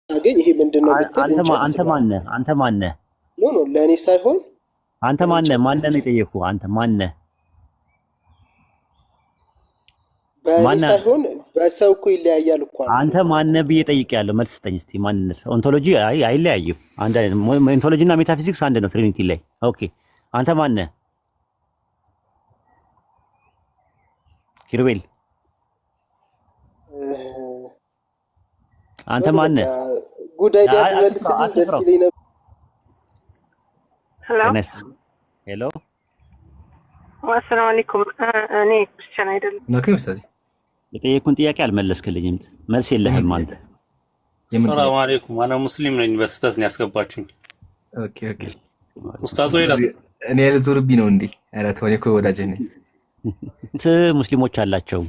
አገኝ ይሄ ምንድነው ብትል አንተ ማነህ? አንተ ማነህ? ኖ ኖ ለኔ ሳይሆን አንተ ማነህ? ማነህ ነው የጠየኩህ? አንተ ማነህ? በእኔ ማነህ? ሳይሆን በሰው እኮ ይለያያል እኮ አልኩህ አንተ እኮ። ማነህ ብዬ ጠይቄያለሁ። መልስ ስጠኝ እስቲ። ማንነት ኦንቶሎጂ አይለያይም። አንድ አይነት ኦንቶሎጂ እና ሜታፊዚክስ አንድ ነው ትሪኒቲ ላይ። ኦኬ አንተ ማነህ? ኪሩቤል አንተ በሉ በቃ ማነህ? ጉድ አይዲያ ቢመልስልኝ ደስ አትፍራው። ይለኝ ነበር። ሄሎ ሄሎ አሰላሙ አለይኩም። እኔ ክርስቲያን አይደለም። ኦኬ ኡስታዝ የጠየኩህን ጥያቄ አልመለስክልኝም። መልስ የለህም አንተ። ሰላም አለይኩም አና ሙስሊም ነኝ። በስተት ነው ያስገባችሁኝ። ኦኬ ኦኬ ኡስታዝ ወይ እኔ ልዙርብኝ ነው እንዴ? ኧረ ተው፣ እኔ እኮ ወዳጅ ነኝ። ሙስሊሞች አላቸው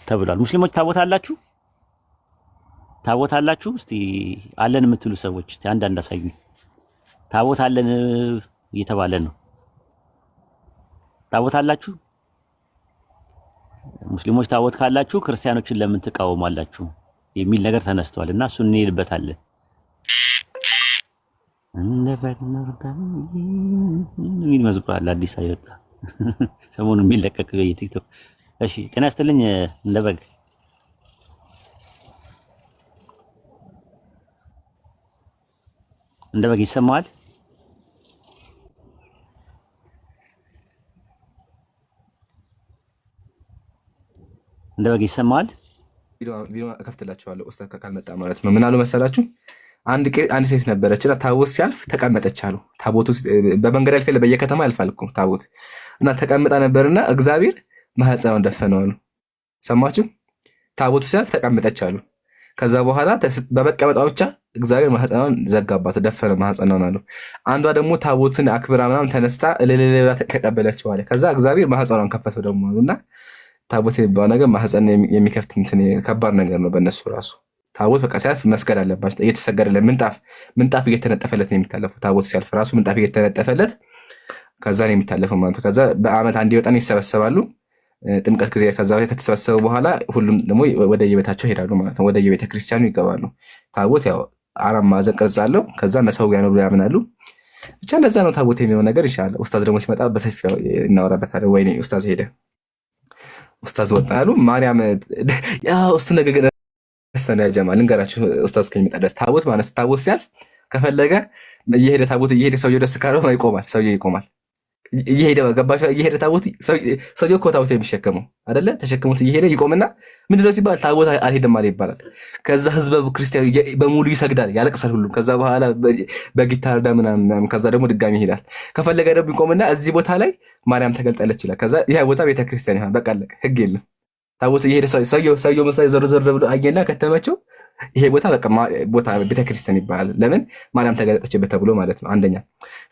ተብሏል። ሙስሊሞች ታቦት አላችሁ? ታቦት አላችሁ? እስቲ አለን የምትሉ ሰዎች እስቲ አንዳንድ አሳዩኝ። ታቦት አለን እየተባለ ነው። ታቦት አላችሁ? ሙስሊሞች ታቦት ካላችሁ ክርስቲያኖችን ለምን ትቃወማላችሁ የሚል ነገር ተነስቷል እና እሱን እንሄድበታለን። ምን መዝሙር አለ አዲስ አይወጣ ሰሞኑን የሚለቀቅ የቲክቶክ። እሺ ጤና ይስጥልኝ እንደበግ እንደበግ ይሰማል? እንደበግ ይሰማል? ቪዲዮ እከፍትላችኋለሁ ኡስታዝ ካልመጣ ማለት ነው። ምን አሉ መሰላችሁ? አንድ ሴት ነበረችና ታቦት ሲያልፍ ተቀመጠች አሉ። ታቦት ውስጥ በመንገድ ያልፍ በየከተማ ያልፋል እኮ ታቦት እና ተቀምጣ ነበርና እግዚአብሔር ማህፀኗን ደፈነው አሉ። ሰማችሁ? ታቦቱ ሲያልፍ ተቀመጠች አሉ። ከዛ በኋላ በመቀመጧ ብቻ እግዚአብሔር ማህፀኗን ዘጋባት፣ ደፈነ ማህፀኗን አሉ። አንዷ ደግሞ ታቦትን አክብራ ምናምን ተነስታ እልልልላ ተቀበለችው አለ። ከዛ እግዚአብሔር ማህፀኗን ከፈተው ደግሞ አሉና ታቦት የሚባለው ነገር ማህፀን የሚከፍት እንትን ከባድ ነገር ነው በእነሱ ራሱ። ታቦት በቃ ሲያልፍ መስገድ አለባቸው። እየተሰገደለት ምንጣፍ እየተነጠፈለት ነው የሚታለፈው። ታቦት ሲያልፍ ራሱ ምንጣፍ እየተነጠፈለት ከዛ ነው የሚታለፈው ማለት ነው። ከዛ በአመት አንድ ወጣን ይሰበሰባሉ ጥምቀት ጊዜ። ከዛ ከተሰበሰቡ በኋላ ሁሉም ደግሞ ወደ የቤታቸው ይሄዳሉ ማለት ነው። ወደ የቤተ ክርስቲያኑ ይገባሉ። ታቦት ያው አራት ማዕዘን ቅርጽ አለው። ከዛ መሰዊያ ነው ብለው ያምናሉ። ብቻ እንደዛ ነው ታቦት የሚሆነው ነገር ይሻላል። ኡስታዝ ደግሞ ሲመጣ በሰፊው እናወራበታለን። ወይኔ ኡስታዝ ሄደ፣ ኡስታዝ ወጣ አሉ። ማርያም ያው እሱ ነገር ደስተኛ ጀማ ልንገራችሁ። ኡስታዝ ከሚመጣ ድረስ ታቦት ማለት ታቦት ሲያልፍ ከፈለገ እየሄደ ታቦት እየሄደ ሰውየው ደስ ካለው ይቆማል። ሰውየው ይቆማል እየሄደ ገባሽ? እየሄደ ታቦት ሰውየው እኮ ታቦት የሚሸከመው አይደለ? ተሸክሞት እየሄደ ይቆምና ምንድነው ሲባል ታቦት አልሄደም ማለት ይባላል። ከዛ ህዝበ ክርስቲያኑ በሙሉ ይሰግዳል፣ ያለቅሳል ሁሉም። ከዛ በኋላ በጊታር ምናምን ከዛ ደግሞ ድጋሚ ይሄዳል። ከፈለገ ደግሞ ይቆምና እዚህ ቦታ ላይ ማርያም ተገልጣለች ይላል። ከዛ ያ ቦታ ቤተክርስቲያን ይሆናል። በቃ አለቀ፣ ህግ የለም። ታቦት እየሄደ ሰውየው መሳይ ዞር ዞር ብሎ አየና ከተመቸው ይሄ ቦታ በቃ ቦታ ቤተክርስቲያን ይባላል። ለምን? ማርያም ተገለጠችበት ተብሎ ማለት ነው። አንደኛ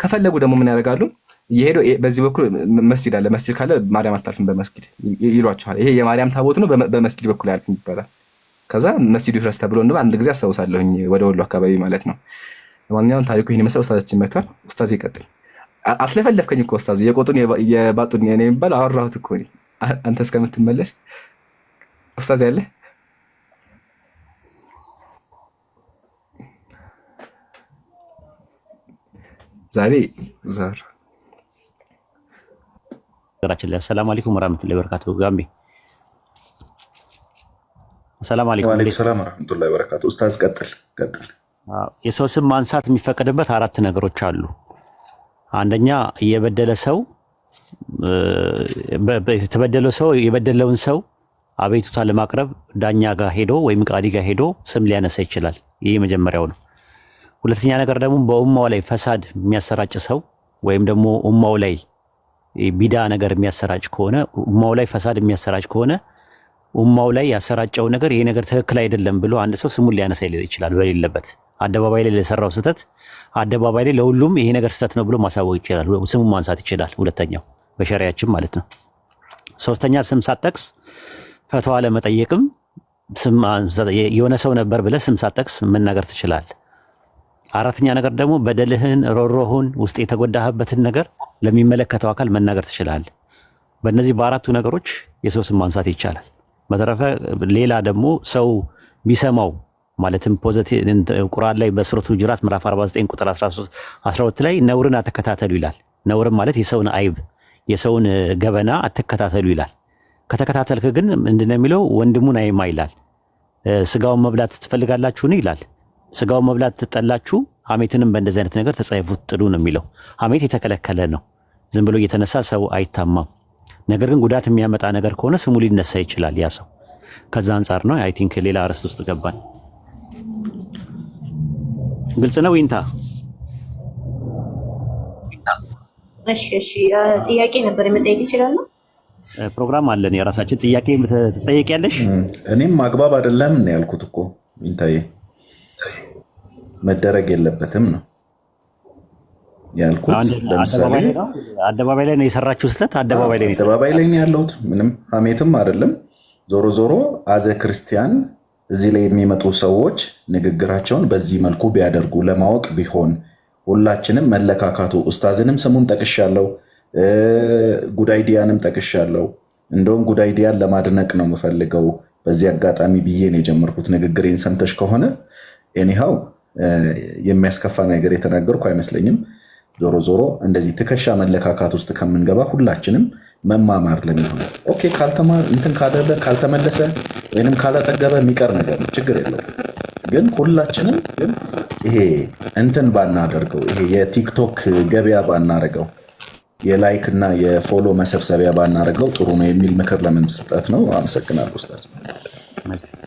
ከፈለጉ ደግሞ ምን ያደርጋሉ? እየሄዱ በዚህ በኩል መስጊድ አለ፣ መስጊድ ካለ ማርያም አታልፍም በመስጊድ ይሏቸዋል። ይሄ የማርያም ታቦት ነው፣ በመስጊድ በኩል አያልፍም ይባላል። ከዛ መስጊዱ ይፍረስ ተብሎ እንደው አንድ ጊዜ አስታውሳለሁኝ ወደ ወሎ አካባቢ ማለት ነው። ለማንኛውም ታሪኩ ይሄን መሰል። ኡስታዛችን መጥቷል። ኡስታዝ ይቀጥል። አስለፈለፍከኝ እኮ ኡስታዝ፣ የቆጡን የባጡን የኔ የሚባል አወራሁት እኮ እኔ አንተ እስከምትመለስ ኡስታዝ ያለ ዛሬ ዛር ራችን ላይ ሰላም አለይኩም ወራህመቱላሂ ወበረካቱ። ጋምቤ ሰላም አለይኩም። ወአለይኩም ሰላም ወራህመቱላሂ ወበረካቱ። ኡስታዝ ቀጥል። የሰው ስም ማንሳት የሚፈቀድበት አራት ነገሮች አሉ። አንደኛ የበደለ ሰው የተበደለው ሰው የበደለውን ሰው አቤቱታ ለማቅረብ ዳኛ ጋር ሄዶ ወይም ቃዲ ጋር ሄዶ ስም ሊያነሳ ይችላል። ይህ መጀመሪያው ነው። ሁለተኛ ነገር ደግሞ በኡማው ላይ ፈሳድ የሚያሰራጭ ሰው ወይም ደግሞ ኡማው ላይ ቢዳ ነገር የሚያሰራጭ ከሆነ ኡማው ላይ ፈሳድ የሚያሰራጭ ከሆነ ኡማው ላይ ያሰራጨው ነገር ይሄ ነገር ትክክል አይደለም ብሎ አንድ ሰው ስሙን ሊያነሳ ይችላል። በሌለበት አደባባይ ላይ ለሰራው ስህተት አደባባይ ላይ ለሁሉም ይሄ ነገር ስህተት ነው ብሎ ማሳወቅ ይችላል። ስሙን ማንሳት ይችላል። ሁለተኛው በሸሪያችን ማለት ነው። ሶስተኛ ስም ሳትጠቅስ ፈትዋ ለመጠየቅም የሆነ ሰው ነበር ብለህ ስም ሳትጠቅስ መናገር ትችላለህ። አራተኛ ነገር ደግሞ በደልህን፣ ሮሮህን፣ ውስጥ የተጎዳህበትን ነገር ለሚመለከተው አካል መናገር ትችላለህ። በእነዚህ በአራቱ ነገሮች የሰው ስም ማንሳት ይቻላል። በተረፈ ሌላ ደግሞ ሰው ቢሰማው ማለትም ፖዚቲቭ ቁርአን ላይ በሱረቱ ሁጁራት ምዕራፍ 49 ቁጥር 13 12 ላይ ነውርን አትከታተሉ ይላል። ነውርም ማለት የሰውን አይብ የሰውን ገበና አትከታተሉ ይላል። ከተከታተልክ ግን ምንድነው የሚለው? ወንድሙን አይማ ይላል። ስጋውን መብላት ትፈልጋላችሁን ይላል። ስጋውን መብላት ትጠላችሁ፣ ሐሜትንም በእንደዚህ አይነት ነገር ተጸየፉት ጥሉ ነው የሚለው። ሐሜት የተከለከለ ነው። ዝም ብሎ እየተነሳ ሰው አይታማም። ነገር ግን ጉዳት የሚያመጣ ነገር ከሆነ ስሙ ሊነሳ ይችላል ያ ሰው። ከዛ አንጻር ነው አይ ቲንክ ሌላ አርዕስት ውስጥ ገባን። ግልጽ ነው ዊንታ? እሺ ጥያቄ ነበር መጠየቅ ይችላል? ፕሮግራም አለን የራሳችን። ጥያቄ ትጠየቂያለሽ። እኔም አግባብ አይደለም ነው ያልኩት እኮ ዊንታዬ፣ መደረግ የለበትም ነው ያልኩት። ለምሳሌ አደባባይ ላይ ነው የሰራችው ስህተት። አደባባይ ላይ ነው ያለሁት። ምንም ሐሜትም አይደለም። ዞሮ ዞሮ አዘ ክርስቲያን እዚህ ላይ የሚመጡ ሰዎች ንግግራቸውን በዚህ መልኩ ቢያደርጉ ለማወቅ ቢሆን ሁላችንም መለካካቱ ኡስታዝንም ስሙን ጠቅሻለሁ፣ ጉዳይዲያንም ጠቅሻለሁ። እንደውም ጉዳይዲያን ለማድነቅ ነው የምፈልገው በዚህ አጋጣሚ ብዬ ነው የጀመርኩት። ንግግሬን ሰምተሽ ከሆነ ኤኒሃው የሚያስከፋ ነገር የተናገርኩ አይመስለኝም። ዞሮ ዞሮ እንደዚህ ትከሻ መለካካት ውስጥ ከምንገባ ሁላችንም መማማር ለሚሆነ ኦኬ፣ እንትን ካደለ ካልተመለሰ ወይንም ካላጠገበ የሚቀር ነገር ነው፣ ችግር የለውም። ግን ሁላችንም ይሄ እንትን ባናደርገው፣ ይሄ የቲክቶክ ገበያ ባናረገው፣ የላይክ እና የፎሎ መሰብሰቢያ ባናረገው ጥሩ ነው የሚል ምክር ለመስጠት ነው። አመሰግናለሁ ኡስታዝ።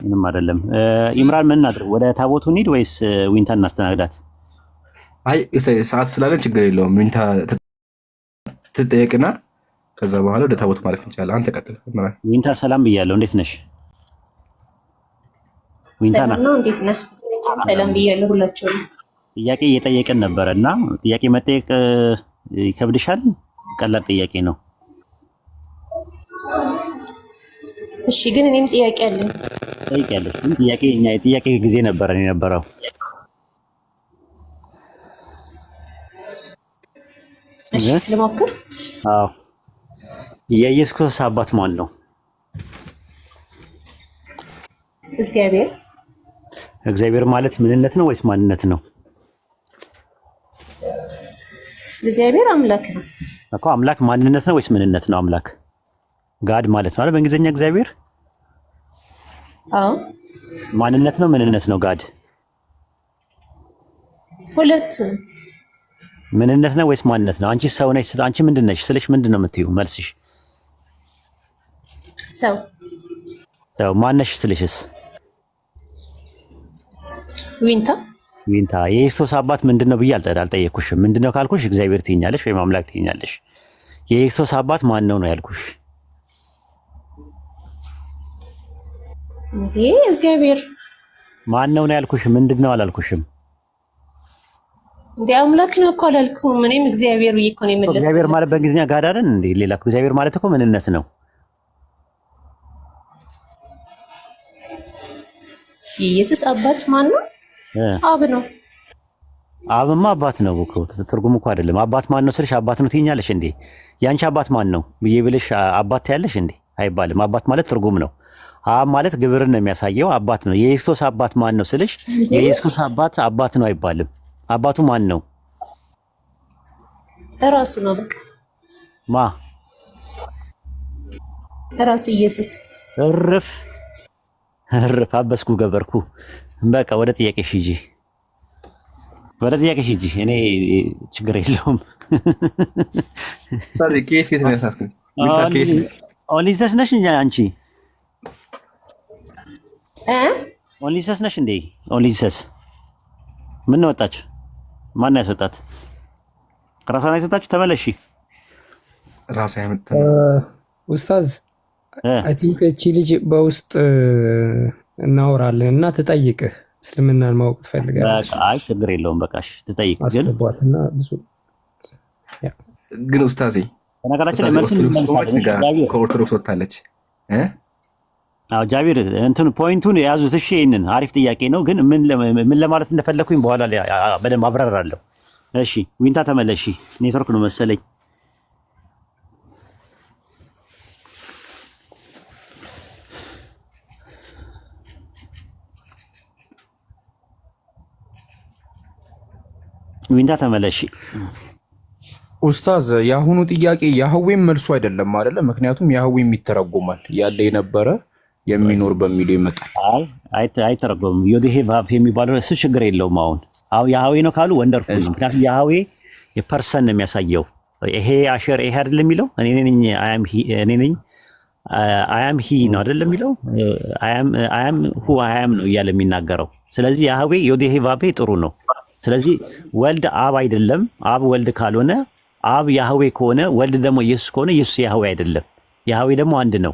ምንም አይደለም። ኢምራን ምን እናድርግ? ወደ ታቦቱ እንሂድ ወይስ ዊንታ እናስተናግዳት? አይ ሰዓት ስላለን ችግር የለውም። ዊንታ ትጠየቅና ከዛ በኋላ ወደ ታቦቱ ማለፍ እንችላለን። አንተ ቀጥል። ዊንታ ሰላም ብያለሁ። እንዴት ነሽ ዊንታ? ነው እንዴት ነህ? ሰላም ብያለሁ ሁላችሁም። ጥያቄ እየጠየቅን ነበረ እና ጥያቄ መጠየቅ ይከብድሻል? ቀላል ጥያቄ ነው። እሺ ግን እኔም ጥያቄ አለኝ። ጠይቂያለሽ። ግን ጥያቄ እኛ የጥያቄ ጊዜ ነበረን የነበረው። እሺ ልሞክር። አዎ የኢየሱስ ክርስቶስ አባት ማን ነው? እግዚአብሔር። እግዚአብሔር ማለት ምንነት ነው ወይስ ማንነት ነው? እግዚአብሔር አምላክ ነው እኮ። አምላክ ማንነት ነው ወይስ ምንነት ነው? አምላክ ጋድ ማለት ነው አይደል? በእንግሊዝኛ እግዚአብሔር ማንነት ነው ምንነት ነው? ጋድ ሁለቱም። ምንነት ነው ወይስ ማንነት ነው? አንቺ ሰው ነሽ። አንቺ ምንድን ነሽ ስልሽ ምንድን ነው የምትይው? መልስሽ ሰው። ማነሽ ስልሽስ? ዊንታ። የክርስቶስ አባት ምንድን ነው ብዬ አልጠየኩሽም። ምንድን ነው ካልኩሽ እግዚአብሔር ትይኛለሽ ወይም አምላክ ትይኛለሽ። የክርስቶስ አባት ማን ነው ነው ያልኩሽ። እግዚአብሔር ማን ነው ነው ያልኩሽ። ምንድን ነው አላልኩሽም። እንደ አምላክ ነው እኮ አላልኩም። እኔም እግዚአብሔር ብዬሽ እኮ ነው የመለስኩት። እግዚአብሔር ማለት በእንግሊዝኛ ጋድ አይደል እንዴ? ሌላ እግዚአብሔር ማለት እኮ ምንነት ነው። የኢየሱስ አባት ማን ነው? አብ ነው። አብማ አባት ነው እኮ ትርጉም እኮ አይደለም። አባት ማን ነው ስልሽ አባት ነው ትይኛለሽ እንዴ? ያንቺ አባት ማን ነው ብዬ ብልሽ አባት ታያለሽ እንዴ? አይባልም። አባት ማለት ትርጉም ነው። አብ ማለት ግብርን ነው የሚያሳየው፣ አባት ነው። የኢየሱስ አባት ማን ነው ስልሽ የኢየሱስ አባት ነው አይባልም። አባቱ ማን ነው? ራሱ ነው። በቃ ራሱ ኢየሱስ። እርፍ አበስኩ ገበርኩ። በቃ ወደ ጥያቄሽ ሂጂ፣ እኔ ችግር የለውም። ኦንሊሰስ ነሽ አንቺ? ኦንሊሰስ ነሽ እንዴ? ኦንሊሰስ ምን ነው ወጣች? ማን ነው ያስወጣት? ራሷን ያስወጣችሁ? ተመለሺ። ራሷ ያመጣ ኡስታዝ አይ ቲንክ እቺ ልጅ በውስጥ እናወራለን እና ትጠይቅህ እስልምናን ማወቅ ትፈልጋለች። አይ ችግር የለውም በቃሽ፣ ትጠይቅ ግን አስገቧትና ብዙ ግን ኡስታዜ ተነጋራችን ለምን ከኦርቶዶክስ ወጣለች? አዎ ጃቢር እንትን ፖይንቱን የያዙት። እሺ ይሄንን አሪፍ ጥያቄ ነው፣ ግን ምን ለማለት እንደፈለኩኝ በኋላ በደንብ አብራራለሁ። እሺ ዊንታ ተመለሺ። ኔትወርክ ነው መሰለኝ። ዊንታ ተመለሺ። ኡስታዝ የአሁኑ ጥያቄ ያህዌም መልሱ አይደለም አይደለ? ምክንያቱም ያህዌም ይተረጎማል ያለ የነበረ የሚኖር በሚለው ይመጣል። አይተረጎምም። ዮዴሄ ቫቭ የሚባለው እሱ ችግር የለውም። አሁን ያህዌ ነው ካሉ ወንደርፉል ነው። ምክንያቱም ያህዌ የፐርሰን ነው የሚያሳየው። ይሄ አሸር ይሄ አይደለም የሚለው እኔ ነኝ አያም ሂ ነው አይደለም የሚለው አያም ሁ አያም ነው እያለ የሚናገረው። ስለዚህ ያህዌ ዮዴሄ ቫቭ ጥሩ ነው። ስለዚህ ወልድ አብ አይደለም። አብ ወልድ ካልሆነ አብ ያህዌ ከሆነ ወልድ ደግሞ ኢየሱስ ከሆነ ኢየሱስ ያህዌ አይደለም። ያህዌ ደግሞ አንድ ነው።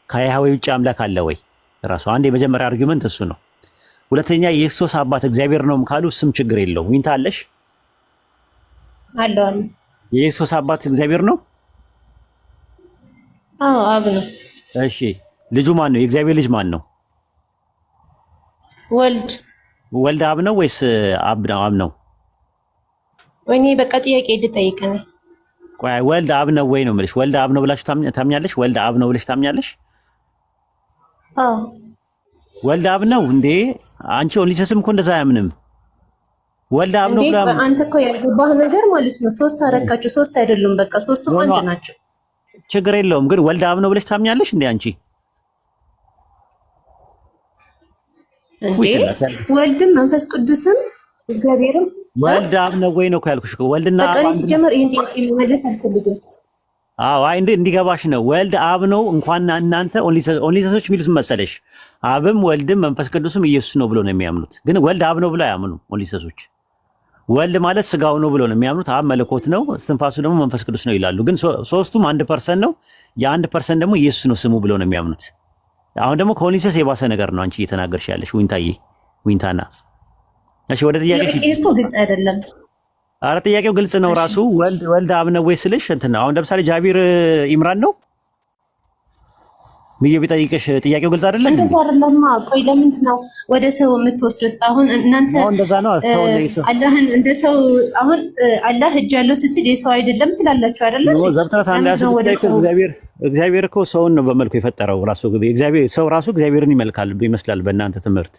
ከያህዌ ውጭ አምላክ አለ ወይ? ራሱ አንድ የመጀመሪያ አርጊመንት እሱ ነው። ሁለተኛ የክርስቶስ አባት እግዚአብሔር ነው ካሉ ስም ችግር የለውም። ዊንታ አለሽ አለው። የክርስቶስ አባት እግዚአብሔር ነው? አዎ አብ ነው። እሺ ልጁ ማን ነው? የእግዚአብሔር ልጅ ማን ነው? ወልድ አብ ነው ወይስ አብ ነው? ወይኔ በቃ ጥያቄ ልጠይቅ ነው። ቆይ ወልድ አብ ነው ወይ ነው የምልሽ። ወልድ አብ ነው ብላችሁ ታምኛለሽ? ወልድ አብ ነው ብለሽ ታምኛለሽ? አዎ ወልድ አብ ነው እንዴ? አንቺ ኦንሊሰስም እኮ እንደዛ አያምንም። ወልድ አብ ነው ብላ አንተ እኮ ያልገባህ ነገር ማለት ነው። ሶስት አረካቸው፣ ሶስት አይደሉም። በቃ ሶስቱም አንድ ናቸው። ችግር የለውም። ግን ወልድ አብ ነው ብለሽ ታምኛለሽ እንዴ አንቺ? ወልድም መንፈስ ቅዱስም እግዚአብሔርም ወልድ አብ ነው ወይ ነው ያልኩሽ። ወልድና በቃ ሲጀመር ይሄን ጥያቄ መመለስ አልፈልግም። አዎ እንዲገባሽ ነው። ወልድ አብ ነው። እንኳን እናንተ ኦንሊሰሶች የሚሉት መሰለሽ አብም ወልድም መንፈስ ቅዱስም ኢየሱስ ነው ብሎ ነው የሚያምኑት። ግን ወልድ አብ ነው ብሎ አያምኑም ኦንሊሰሶች። ወልድ ማለት ስጋው ነው ብሎ ነው የሚያምኑት። አብ መለኮት ነው፣ እስትንፋሱ ደግሞ መንፈስ ቅዱስ ነው ይላሉ። ግን ሶስቱም አንድ ፐርሰን ነው። የአንድ ፐርሰን ደግሞ ኢየሱስ ነው ስሙ ብሎ ነው የሚያምኑት። አሁን ደግሞ ከኦንሊሰስ የባሰ ነገር ነው አንቺ እየተናገርሽ ያለሽ ዊንታና። እሺ ወደ ጥያቄ እኮ ግልጽ አይደለም። አረ ጥያቄው ግልጽ ነው ራሱ። ወልድ አብ ነው ወይ ስልሽ እንትን አሁን ለምሳሌ ጃቢር ኢምራን ነው ብዬ ቢጠይቅሽ ጥያቄው ግልጽ አይደለም። እንደዛ አይደለም። ቆይ ለምንድን ነው ወደ ሰው የምትወስዱት? አሁን እናንተ አላህን እንደ ሰው አሁን አላህ እጅ ያለው ስትል የሰው አይደለም ትላላችሁ አይደለ? ዘፍጥረት አንድ እግዚአብሔር እኮ ሰውን ነው በመልኩ የፈጠረው ራሱ። እግዚአብሔር ሰው ራሱ እግዚአብሔርን ይመስላል በእናንተ ትምህርት።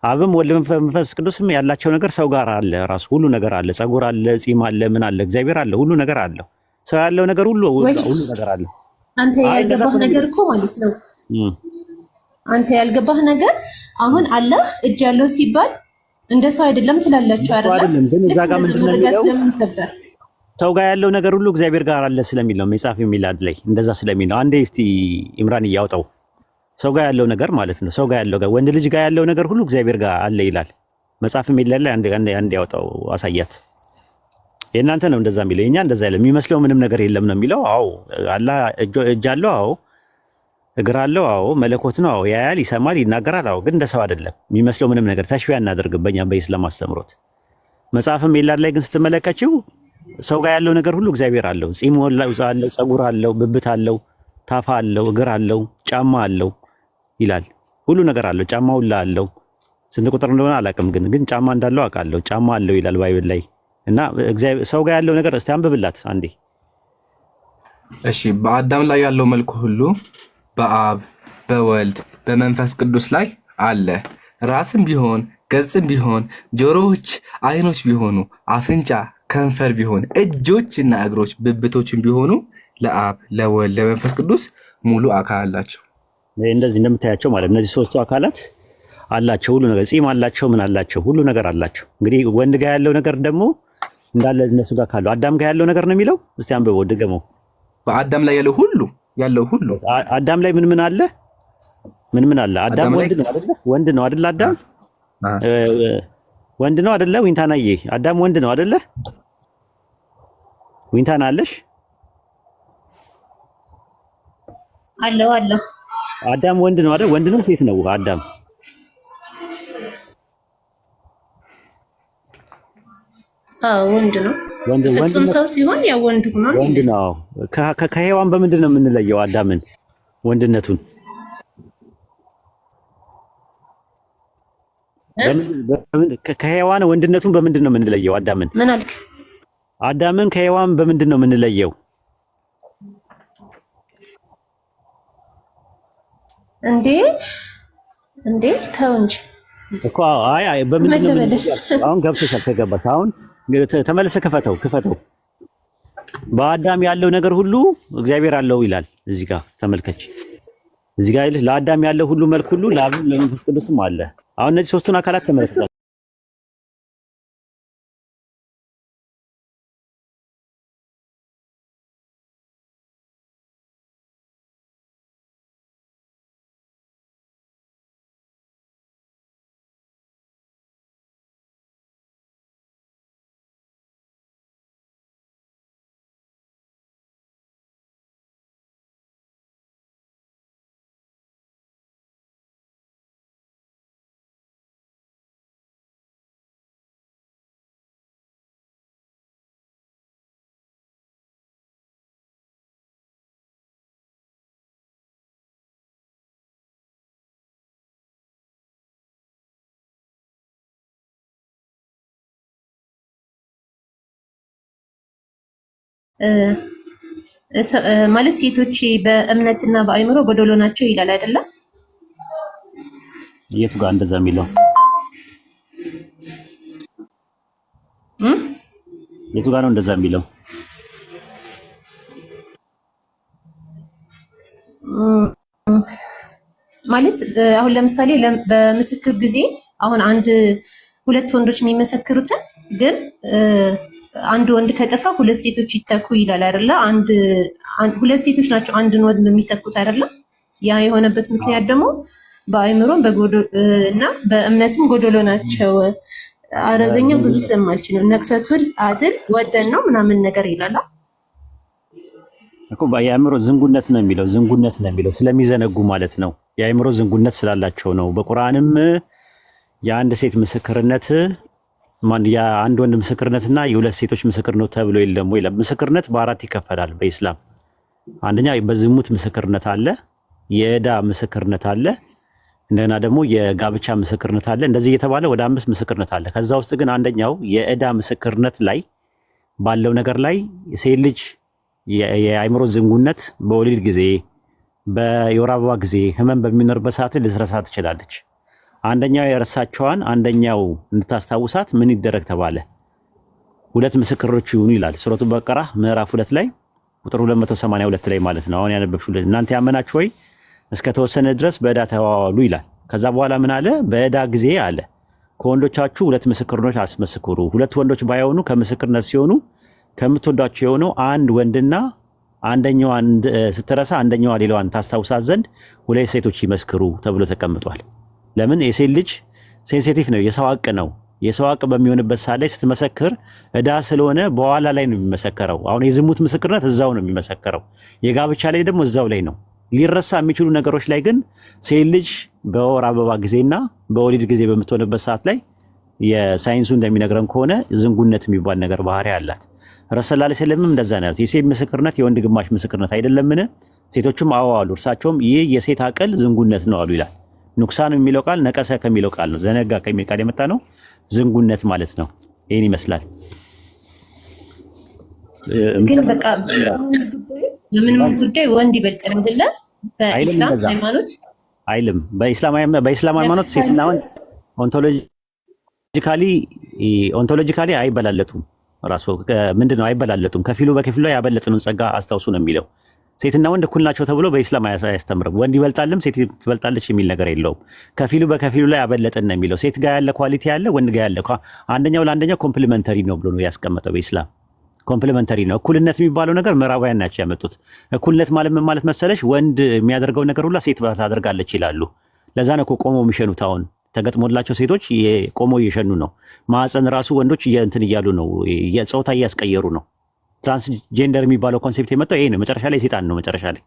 አብም ወልድ መንፈስ ቅዱስም ያላቸው ነገር ሰው ጋር አለ። ራሱ ሁሉ ነገር አለ። ጸጉር አለ፣ ጺም አለ፣ ምን አለ፣ እግዚአብሔር አለ፣ ሁሉ ነገር አለ። ሰው ያለው ነገር ሁሉ ነገር አለ። አንተ ያልገባህ ነገር እኮ ማለት ነው። አንተ ያልገባህ ነገር አሁን አላህ እጅ ያለው ሲባል እንደ ሰው አይደለም ትላላችሁ አይደለም? ግን እዛ ጋር ምንድነው የሚለው? ሰው ጋር ያለው ነገር ሁሉ እግዚአብሔር ጋር አለ ስለሚል ነው መጽሐፍ የሚላድ ላይ እንደዛ ስለሚል ነው። አንዴ እስቲ ኢምራን እያወጣው ሰው ጋር ያለው ነገር ማለት ነው። ሰው ጋር ያለው ወንድ ልጅ ጋር ያለው ነገር ሁሉ እግዚአብሔር ጋር አለ ይላል መጽሐፍ የሚላድ ላይ። አንዴ ያወጣው አሳያት። የእናንተ ነው እንደዛ የሚለው፣ የኛ እንደዛ አይደለም። የሚመስለው ምንም ነገር የለም ነው የሚለው። አዎ አላህ እጅ አለው፣ አዎ እግር አለው፣ አዎ መለኮት ነው፣ አዎ ያያል፣ ይሰማል፣ ይናገራል፣ አዎ ግን እንደ ሰው አይደለም የሚመስለው ምንም ነገር። ተሽቢያ እናደርግም በእኛ በኢስላም አስተምሮት። መጽሐፍም የሚላድ ላይ ግን ስትመለከችው ሰው ጋር ያለው ነገር ሁሉ እግዚአብሔር አለው። ጺም አለው፣ ጸጉር አለው፣ ብብት አለው፣ ታፋ አለው፣ እግር አለው፣ ጫማ አለው ይላል። ሁሉ ነገር አለው። ጫማው አለው። ስንት ቁጥር እንደሆነ አላውቅም፣ ግን ጫማ እንዳለው አውቃለሁ። ጫማ አለው ይላል ባይብል ላይ። እና ሰው ጋር ያለው ነገር እስቲ አንብብላት አንዴ። እሺ በአዳም ላይ ያለው መልኩ ሁሉ በአብ በወልድ በመንፈስ ቅዱስ ላይ አለ። ራስም ቢሆን ገጽም ቢሆን ጆሮዎች፣ አይኖች ቢሆኑ አፍንጫ፣ ከንፈር ቢሆን እጆችና እግሮች ብብቶችን ቢሆኑ ለአብ ለወልድ ለመንፈስ ቅዱስ ሙሉ አካል አላቸው። እንደዚህ እንደምታያቸው ማለት እነዚህ ሶስቱ አካላት አላቸው። ሁሉ ነገር ጺም አላቸው፣ ምን አላቸው፣ ሁሉ ነገር አላቸው። እንግዲህ ወንድ ጋር ያለው ነገር ደግሞ እንዳለ እነሱ ጋር ካለው አዳም ጋር ያለው ነገር ነው የሚለው። እስቲ አንብበው ድገመው። በአዳም ላይ ያለው ሁሉ አዳም ላይ ምን አለ? ምን አለ? አዳም ወንድ ነው አይደለ? ወንድ ነው አይደለ? አዳም ወንድ ነው አይደለ? ዊንታናዬ አዳም ወንድ ነው አይደለ? ዊንታና አለሽ? አለው አዳም ወንድ ነው አይደል? ወንድ ነው ሴት ነው አዳም? ወንድ ነው። ፍጹም ሰው ሲሆን ያው ወንድ ሆኗል። ወንድ ነው። ከሔዋን በምንድን ነው የምንለየው አዳምን ወንድነቱን? ከሔዋን ወንድነቱን በምንድን ነው የምንለየው አዳምን? ምን አልክ? አዳምን ከሔዋን በምንድን ነው የምንለየው? እንዴ ተው እንጂ እኮ። አይ በምንድን ነው? አሁን ገብቶሻል። ከገባሽ አሁን ተመልሰህ ክፈተው። በአዳም ያለው ነገር ሁሉ እግዚአብሔር አለው ይላል። እዚህ ጋር ተመልከች። እዚህ ጋር ለአዳም ያለው ሁሉ መልክ ሁሉ ለአብም ለመንፈስ ቅዱስም አለ። አሁን እነዚህ ሶስቱን አካላት ተመልከቱ። ማለት ሴቶች በእምነትና በአእምሮ ጎደሎ ናቸው ይላል አይደለም? የቱ ጋር እንደዛ የሚለው የቱ ጋር ነው እንደዛ የሚለው? ማለት አሁን ለምሳሌ በምስክር ጊዜ አሁን ሁለት ወንዶች የሚመሰክሩትን ግን አንድ ወንድ ከጠፋ ሁለት ሴቶች ይተኩ ይላል አይደለ? ሁለት ሴቶች ናቸው አንድን ወንድ የሚተኩት አይደለ? ያ የሆነበት ምክንያት ደግሞ በአእምሮም እና በእምነትም ጎደሎ ናቸው። አረበኛ ብዙ ስለማልችል ነው። ነቅሰቱል አድል ወደን ነው ምናምን ነገር ይላል እኮ። የአእምሮ ዝንጉነት ነው የሚለው ስለሚዘነጉ ማለት ነው። የአእምሮ ዝንጉነት ስላላቸው ነው። በቁርአንም የአንድ ሴት ምስክርነት የአንድ ወንድ ምስክርነትና የሁለት ሴቶች ምስክርነት ተብሎ የለም ወይ? ምስክርነት በአራት ይከፈላል በኢስላም። አንደኛ በዝሙት ምስክርነት አለ፣ የዕዳ ምስክርነት አለ፣ እንደገና ደግሞ የጋብቻ ምስክርነት አለ። እንደዚህ እየተባለ ወደ 5 ምስክርነት አለ። ከዛ ውስጥ ግን አንደኛው የዕዳ ምስክርነት ላይ ባለው ነገር ላይ ሴት ልጅ የአእምሮ ዝንጉነት በወሊድ ጊዜ፣ በየወር አበባ ጊዜ ህመም በሚኖርበት ሰዓት ልትረሳ ትችላለች። አንደኛው የረሳቸዋን አንደኛው እንድታስታውሳት ምን ይደረግ ተባለ? 2 ምስክሮች ይሁኑ ይላል ሱረቱ በቀራ ምዕራፍ 2 ላይ ቁጥር 282 ላይ ማለት ነው። አሁን ያነበብሽው እናንተ ያመናችሁ ወይ እስከ ተወሰነ ድረስ በዕዳ ተዋዋሉ ይላል። ከዛ በኋላ ምን አለ? በዕዳ ጊዜ አለ ከወንዶቻችሁ 2 ምስክሮች አስመስክሩ። 2 ወንዶች ባይሆኑ ከምስክርነት ሲሆኑ ከምትወዷቸው የሆነው አንድ ወንድና አንደኛዋ ስትረሳ አንደኛዋ ሌላዋን ታስታውሳት ዘንድ 2 ሴቶች ይመስክሩ ተብሎ ተቀምጧል። ለምን? የሴት ልጅ ሴንሲቲቭ ነው፣ የሰው ሐቅ ነው። የሰው ሐቅ በሚሆንበት ሰዓት ላይ ስትመሰክር ዕዳ ስለሆነ በኋላ ላይ ነው የሚመሰከረው። አሁን የዝሙት ምስክርነት እዛው ነው የሚመሰከረው፣ የጋብቻ ላይ ደግሞ እዛው ላይ ነው። ሊረሳ የሚችሉ ነገሮች ላይ ግን ሴት ልጅ በወር አበባ ጊዜና በወሊድ ጊዜ በምትሆንበት ሰዓት ላይ የሳይንሱ እንደሚነግረን ከሆነ ዝንጉነት የሚባል ነገር ባህሪ አላት። ረሱል ሰለላሁ ዐለይሂ ወሰለም እንደዛ ነው። የሴት ምስክርነት የወንድ ግማሽ ምስክርነት አይደለምን? ሴቶችም አዎ አሉ። እርሳቸውም ይህ የሴት አቅል ዝንጉነት ነው አሉ ይላል። ኑክሳን የሚለው ቃል ነቀሰ ከሚለው ቃል ነው፣ ዘነጋ ከሚል ቃል የመጣ ነው። ዝንጉነት ማለት ነው። ይህን ይመስላል። ግን በቃ በምንም ጉዳይ ወንድ ይበልጣል አይደለ? በኢስላም ሃይማኖት አይልም። በኢስላም ሃይማኖት ሴትና ወንድ ኦንቶሎጂካሊ አይበላለጡም። ራሱ ምንድነው አይበላለጡም። ከፊሉ በከፊሉ ላይ ያበለጥነውን ጸጋ አስታውሱ ነው የሚለው። ሴትና ወንድ እኩል ናቸው ተብሎ በኢስላም አያስተምርም። ወንድ ይበልጣልም ሴት ትበልጣለች የሚል ነገር የለውም። ከፊሉ በከፊሉ ላይ ያበለጥን ነው የሚለው። ሴት ጋር ያለ ኳሊቲ ያለ ወንድ ጋር ያለ አንደኛው ለአንደኛው ኮምፕሊመንተሪ ነው ብሎ ነው ያስቀመጠው በኢስላም። ኮምፕሊመንተሪ ነው። እኩልነት የሚባለው ነገር ምዕራባውያን ናቸው ያመጡት። እኩልነት ማለት ምን ማለት መሰለሽ? ወንድ የሚያደርገው ነገር ሁላ ሴት ታደርጋለች ይላሉ። ለዛ ነው እኮ ቆመው የሚሸኑት። አሁን ተገጥሞላቸው ሴቶች ቆመው እየሸኑ ነው። ማዕፀን ራሱ ወንዶች እንትን እያሉ ነው፣ ጾታ እያስቀየሩ ነው። ትራንስጀንደር የሚባለው ኮንሴፕት የመጣው ይሄ ነው። መጨረሻ ላይ ሴጣን ነው። መጨረሻ ላይ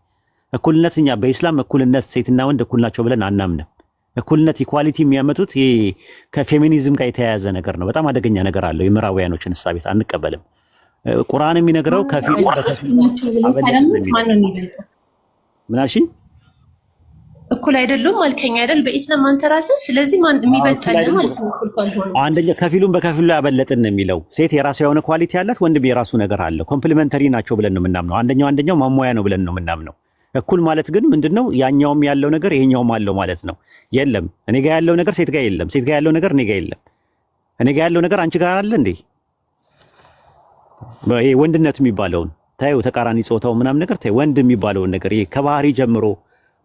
እኩልነት፣ እኛ በኢስላም እኩልነት ሴትና ወንድ እኩል ናቸው ብለን አናምንም። እኩልነት ኢኳሊቲ የሚያመጡት ከፌሚኒዝም ጋር የተያያዘ ነገር ነው። በጣም አደገኛ ነገር አለው። የምዕራባውያኖችን እሳቤት አንቀበልም። ቁርአን የሚነግረው ከፊሉ ምን አልሽኝ? እኩል አይደሉም አልከኝ አይደል? በኢስላም አንተ ራስህ። ስለዚህ ማን የሚበልጣል ማለት ነው? እኩል ካልሆነ አንደኛ ከፊሉም በከፊሉ ያበለጥን ነው የሚለው። ሴት የራሱ የሆነ ኳሊቲ ያላት፣ ወንድም የራሱ ነገር አለው። ኮምፕሊመንተሪ ናቸው ብለን ነው የምናምነው። አንደኛው ማሟያ ነው ብለን ነው የምናምነው። እኩል ማለት ግን ምንድነው? ያኛውም ያለው ነገር ይሄኛውም አለው ማለት ነው። የለም እኔ ጋር ያለው ነገር ሴት ጋር የለም፣ ሴት ጋር ያለው ነገር እኔ ጋር የለም። እኔ ጋር ያለው ነገር አንቺ ጋር አለ እንዴ? ይሄ ወንድነት የሚባለውን ታዩ፣ ተቃራኒ ጾታው ምናምን ነገር ታዩ፣ ወንድ የሚባለውን ነገር ይሄ ከባህሪ ጀምሮ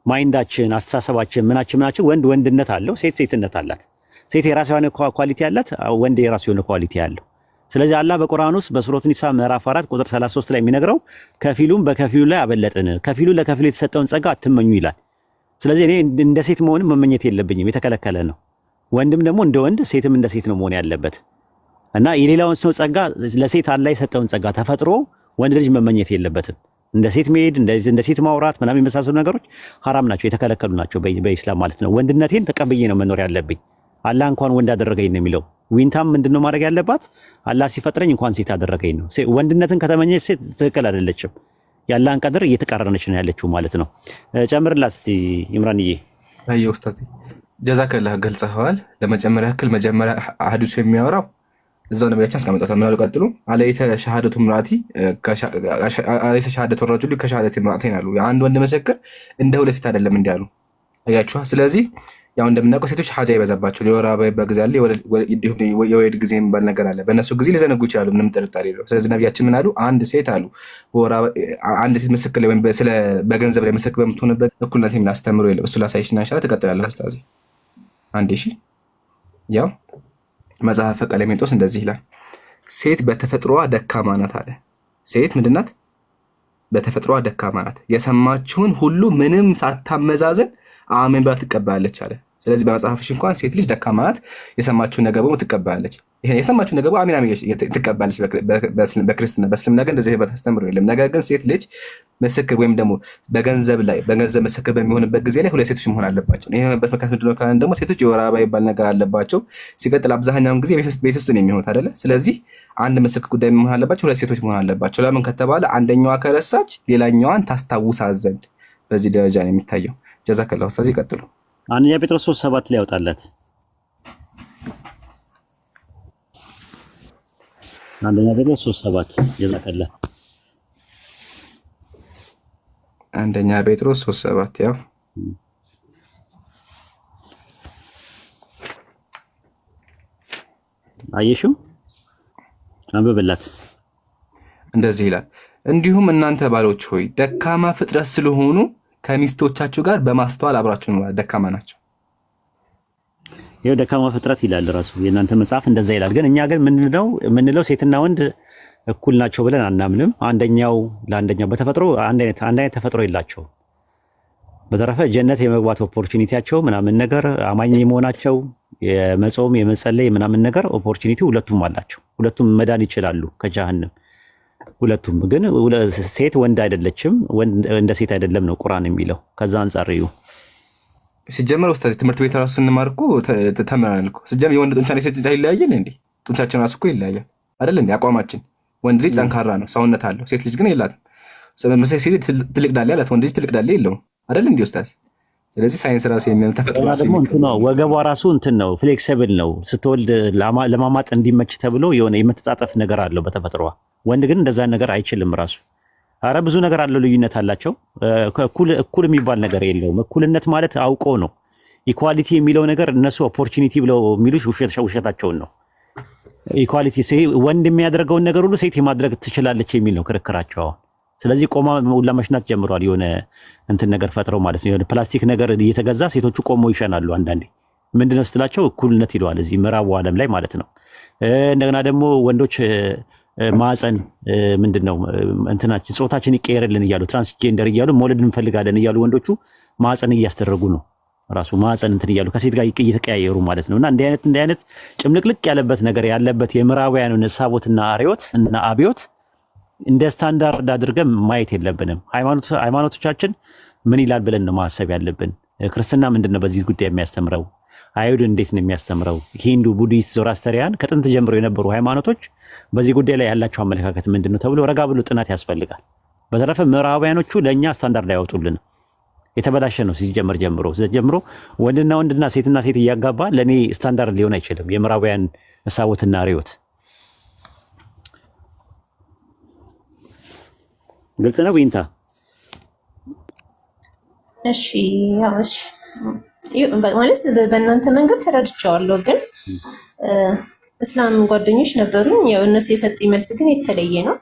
ማይንዳችን፣ አስተሳሰባችን፣ ምናችን ወንድነት አለው፣ ሴት ሴትነት አላት። ሴት የራሷ የሆነ ኳሊቲ አላት፣ ወንድ የራሱ የሆነ ኳሊቲ አለው። ስለዚህ አላህ በቁርአን ውስጥ በሱረቱ ኒሳ ምዕራፍ 4 ቁጥር 33 ላይ የሚነግረው ከፊሉም በከፊሉ ላይ አበለጥን፣ ከፊሉ ለከፊሉ የተሰጠውን ጸጋ አትመኙ ይላል። ስለዚህ እኔ እንደ ሴት መሆንም መመኘት የለብኝም፣ የተከለከለ ነው። ወንድም ደግሞ እንደ ወንድ፣ ሴትም እንደ ሴት ነው መሆን ያለበት እና የሌላውን ሰው ጸጋ ለሴት አላህ የሰጠውን ጸጋ ተፈጥሮ ወንድ ልጅ መመኘት የለበትም። እንደ ሴት መሄድ፣ እንደ ሴት ማውራት ምናምን የመሳሰሉ ነገሮች ሐራም ናቸው፣ የተከለከሉ ናቸው በኢስላም ማለት ነው። ወንድነቴን ተቀብዬ ነው መኖር ያለብኝ። አላህ እንኳን ወንድ አደረገኝ ነው የሚለው። ዊንታም ምንድነው ማድረግ ያለባት? አላህ ሲፈጥረኝ እንኳን ሴት አደረገኝ ነው። ወንድነትን ከተመኘች ሴት ትክክል አይደለችም። የአላህን ቀድር እየተቃረነች ነው ያለችው ማለት ነው። ጨምርላት እስቲ ኢምራንዬ። አይ ኡስታዝ ጀዛከላህ ገልጸኸዋል። ለመጨመሪያ ያክል መጀመሪያ ሐዲሱ የሚያወራው እዛው ነብያችን አስቀምጠውታል። ምን አሉ ቀጥሎ? አለይተ ሸሃደቱ ምራቲ አለይተ ሸሃደቱ ረጁል ከሸሃደቲ ምራቲን አሉ። አንድ ወንድ ምስክር እንደ ሁለት ሴት አይደለም እንዲያሉ አያችኋ። ስለዚህ ያው እንደምናውቀው ሴቶች ሐጃ ይበዛባቸው የወር አበባ ጊዜ አለ፣ የወሊድ ጊዜ የሚባል ነገር አለ። በእነሱ ጊዜ ሊዘነጉ ይችላሉ፣ ምንም ጥርጣሬ የለውም። ስለዚህ ነብያችን ምን አሉ? አንድ ሴት አሉ አንድ ሴት ምስክር ላይ ወይም በገንዘብ ላይ ምስክር በምትሆንበት እኩልነት የሚያስተምሩ የለም። እሱ ላሳይሽና ኢንሻአላህ ትቀጥላለህ ኡስታዝ። አንዴ እሺ፣ ያው መጽሐፈ ቀለሜንጦስ እንደዚህ ይላል፣ ሴት በተፈጥሮዋ ደካማ ናት አለ። ሴት ምንድን ናት? በተፈጥሮዋ ደካማ ናት። የሰማችውን ሁሉ ምንም ሳታመዛዘን አሜን ብላ ትቀበላለች አለ። ስለዚህ በመጽሐፍሽ እንኳን ሴት ልጅ ደካማ ናት፣ የሰማችውን ነገር በሙሉ ትቀበላለች። ይሄ የሰማችውን ነገር አሜን አሜን ትቀበላለች። በክርስትና በእስልምና ግን እንደዚህ በተስተምሮ የለም። ነገር ግን ሴት ልጅ ምስክር ወይም ደግሞ በገንዘብ ምስክር በሚሆንበት ጊዜ ላይ ሁለት ሴቶች መሆን አለባቸው። ይሄ የሆነበት ምክንያት ምንድን ነው ካልን ደግሞ ሴቶች የወር አበባ ይባል ነገር አለባቸው። ሲቀጥል አብዛኛውን ጊዜ ቤት ውስጥ ነው የሚሆኑት አይደለ? ስለዚህ አንድ ምስክር ጉዳይ መሆን አለባቸው፣ ሁለት ሴቶች መሆን አለባቸው። ለምን ከተባለ አንደኛዋ ከረሳች ሌላኛዋን ታስታውሳት ዘንድ በዚህ ደረጃ ነው የሚታየው። ጀዛከላሁ። ስለዚህ ቀጥሉ። አንደኛ ጴጥሮስ 3:7 ላይ ያወጣላት። አንደኛ ጴጥሮስ 3:7 ጀዛከላህ። አንደኛ ጴጥሮስ 3:7 ያው አየሽው? አንብብላት። እንደዚህ ይላል፣ እንዲሁም እናንተ ባሎች ሆይ ደካማ ፍጥረት ስለሆኑ ከሚስቶቻችሁ ጋር በማስተዋል አብራችሁ ነው። ደካማ ናቸው። ይሄው ደካማ ፍጥረት ይላል ራሱ የእናንተ መጽሐፍ እንደዛ ይላል። ግን እኛ ግን ምንለው ሴትና ወንድ እኩል ናቸው ብለን አናምንም። አንደኛው ለአንደኛው በተፈጥሮ አንድ አይነት ተፈጥሮ የላቸው። በተረፈ ጀነት የመግባት ኦፖርቹኒቲያቸው ምናምን ነገር አማኝ የመሆናቸው የመጾም የመጸለይ ምናምን ነገር ኦፖርቹኒቲ ሁለቱም አላቸው። ሁለቱም መዳን ይችላሉ ከጀሃነም። ሁለቱም ግን ሴት ወንድ አይደለችም፣ ወንድ እንደ ሴት አይደለም ነው ቁርአን የሚለው። ከዛ አንፃር እዩ። ሲጀመር ኡስታዝ ትምህርት ቤት ራሱ ስንማር እኮ ተምረናል እኮ። ሲጀመር የወንድ ጡንቻና የሴት ጡንቻ ይለያያል እንዴ? ጡንቻችን ራሱ እኮ ይለያያል አይደል እንዴ? አቋማችን ወንድ ልጅ ጠንካራ ነው፣ ሰውነት አለው። ሴት ልጅ ግን የላትም። ሴት ልጅ ትልቅ ዳሌ አላት፣ ወንድ ልጅ ትልቅ ዳሌ የለውም አይደል እንዴ ኡስታዝ? ስለዚህ ሳይንስ ራሱ የሚያም ተፈጥሮ ራሱ ነው። ወገቧ ራሱ እንትን ነው፣ ፍሌክሲብል ነው። ስትወልድ ለማማጥ እንዲመች ተብሎ የሆነ የምትጣጠፍ ነገር አለው በተፈጥሮዋ። ወንድ ግን እንደዛ ነገር አይችልም ራሱ። አረ ብዙ ነገር አለው፣ ልዩነት አላቸው። እኩል የሚባል ነገር የለውም። እኩልነት ማለት አውቆ ነው። ኢኳሊቲ የሚለው ነገር እነሱ ኦፖርቹኒቲ ብለው የሚሉት ውሸታቸውን ነው። ኢኳሊቲ ወንድ የሚያደርገውን ነገር ሁሉ ሴት የማድረግ ትችላለች የሚል ነው ክርክራቸው አሁን። ስለዚህ ቆማ ሁላ መሽናት ጀምሯል። የሆነ እንትን ነገር ፈጥረው ማለት ነው። የሆነ ፕላስቲክ ነገር እየተገዛ ሴቶቹ ቆመው ይሸናሉ። አንዳንዴ ምንድነው ስትላቸው እኩልነት ይለዋል እዚህ ምዕራቡ ዓለም ላይ ማለት ነው። እንደገና ደግሞ ወንዶች ማዕፀን ምንድነው እንትናችን ጾታችን ይቀየርልን እያሉ ትራንስጀንደር እያሉ መውለድ እንፈልጋለን እያሉ ወንዶቹ ማዕፀን እያስደረጉ ነው። ራሱ ማዕፀን እንትን እያሉ ከሴት ጋር እየተቀያየሩ ማለት ነውና እንዲህ አይነት ጭምልቅልቅ ያለበት ነገር ያለበት የምዕራባውያኑ ነሳቦትና አርዮት እና አብዮት እንደ ስታንዳርድ አድርገን ማየት የለብንም። ሃይማኖቶቻችን ምን ይላል ብለን ነው ማሰብ ያለብን። ክርስትና ምንድነው በዚህ ጉዳይ የሚያስተምረው? አይሁድ እንዴት ነው የሚያስተምረው? ሂንዱ፣ ቡዲስት፣ ዞራስተሪያን ከጥንት ጀምሮ የነበሩ ሃይማኖቶች በዚህ ጉዳይ ላይ ያላቸው አመለካከት ምንድነው ተብሎ ረጋ ብሎ ጥናት ያስፈልጋል። በተረፈ ምዕራባውያኖቹ ለኛ ስታንዳርድ አይወጡልን። የተበላሸ ነው ሲጀምሮ ወንድና ሴትና ሴት እያጋባ ለኔ ስታንዳርድ ሊሆን አይችልም። የምዕራባውያን ነሳቦትና ርዮት ግልጽ ነው ዊንታ? እሺ ያው ማለት በእናንተ መንገድ ተረድቻለሁ። ግን እስላም ጓደኞች ነበሩኝ። ያው እነሱ የሰጡኝ መልስ ግን የተለየ ነው።